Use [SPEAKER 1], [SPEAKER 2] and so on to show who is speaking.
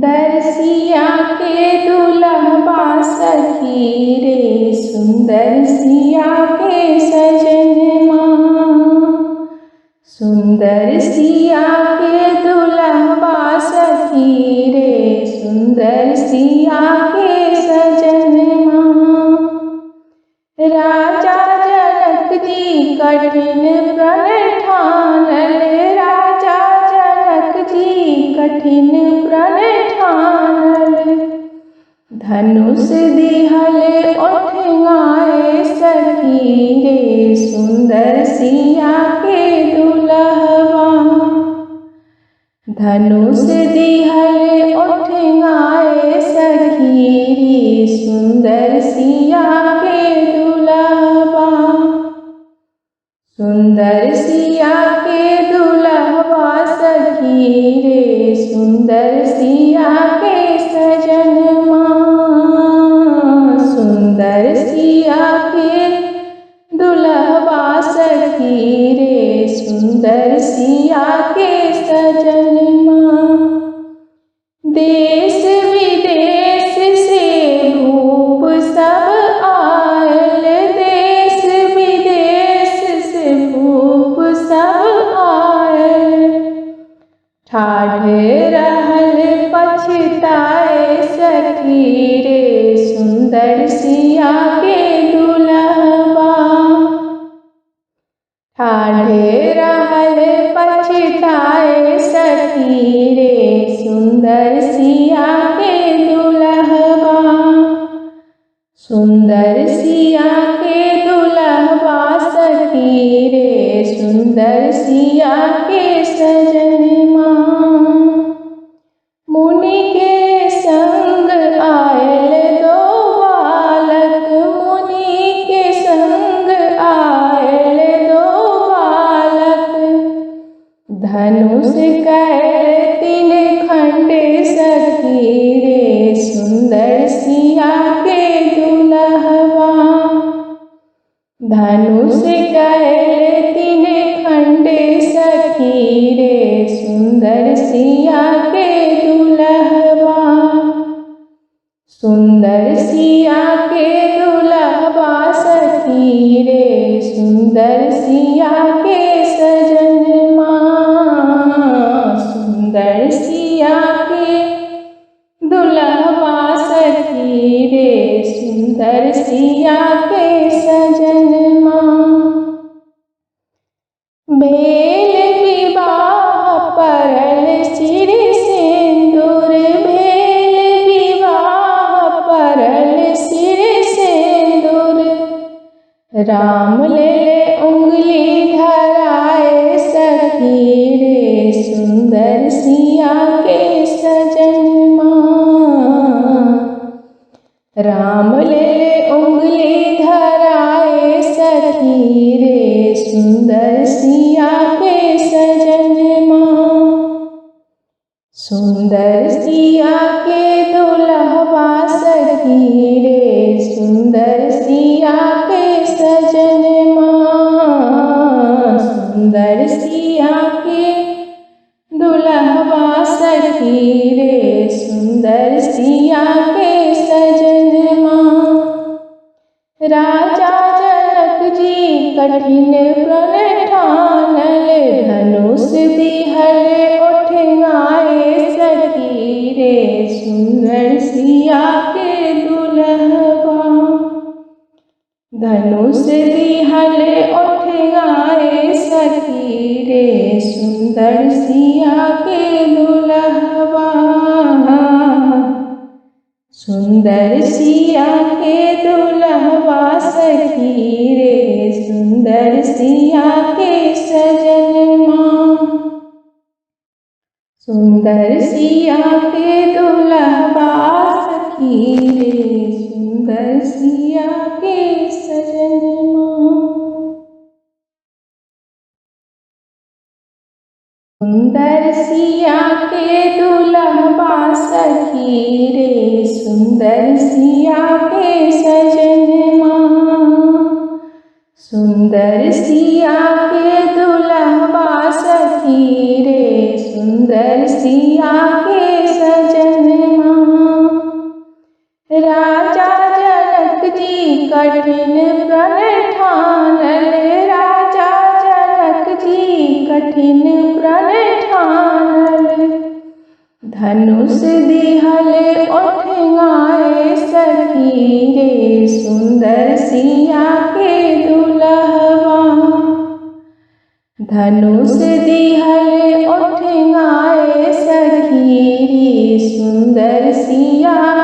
[SPEAKER 1] सुंदर सिया के दुल्हबा सखी रे, सुंदर सिया के सजनमा। सुंदर सिया के दुल्हबा सखी रे, सुंदर सिया के सजनमा। राजा जनक जी कठिन प्रण ठानल, राजा जनक जी कठिन प्रण ठानल। धनुष दिहल ओठंगाए सखी रे, सुंदर सिया के दुल्हबा। धनुष दिहल ओठंगाए सखी रे, सुंदर सिया के दुल्हबा। सुंदर सिया के दुल्हबा सखी रे, सुंदर सिया के सजनमा। सुंदर सिया के दुल्हबा सखी रे, सुंदर सिया के सजनमा। देश विदेश से भूप सब आयल, देश विदेश से भूप सब आयल। ठाढ़ रहल पछताए सखी रे, सुंदर सिया के दुल्हबा। ठाढ़ रहल पछताए सखी रे, सुंदर सिया के दुल्हबा। सुंदर सिया के दुल्हबा सखी रे, सुंदर सिया के सजनमा। मुनि के संग आयल दो बालक, मुनि के संग आयल दो बालक। धनुष कैल तीन खंड सखी रे, सुंदर सिया के दुल्हबा। धनुष कैल तीन खंड सखी रे, सुंदर सिया के दुल्हबा। सुंदर सिया के दुल्हबा सखी रे, सुंदर सिया के सजनमा। सुंदर सिया के दुल्हबा सखी रे, सुंदर सिया के सजनमा। बेल विवाह परल सिर सिंदूर, बेल विवाह परल सिर सिंदूर। राम ले उंगली धराए सखी रे, सुंदर सिया के सजनमा। राम ले उंगली धराए सखी रे, सुंदर सिया के सजनमा। सुंदर सिया के दुल्हबा सखी रे, सुंदर सिया के सजनमा। सुंदर सिया के दुल्हबा सखी रे, सुंदर सिया के सजनमा। राजा जनक जी कठिन प्रण ठानल, धनुष दिहल ओठंगाए सखी रे, सुंदर सिया के दुल्हबा। धनुष दिहल ओठंगाए सखी रे, सुंदर सिया के दुल्हबा। सुंदर सिया के दुल्हबा सखी रे, सुंदर सिया के सजनमा। सुंदर सिया के दुल्हबा सखी रे, सुंदर सिया के सजनमा। सुंदर सिया के दुल्हबा सखी रे, सुंदर सिया के सजनमा। सुंदर सिया के दुल्हबा सखी रे, सुंदर सिया के सजन ठानल, राजा जनक जी कठिन प्रण ठानल। धनुष दिहल ओठंगाए सखी रे, सुंदर सिया के दुल्हवा। धनुष दिहल ओठंगाए सखी रे, सुंदर सिया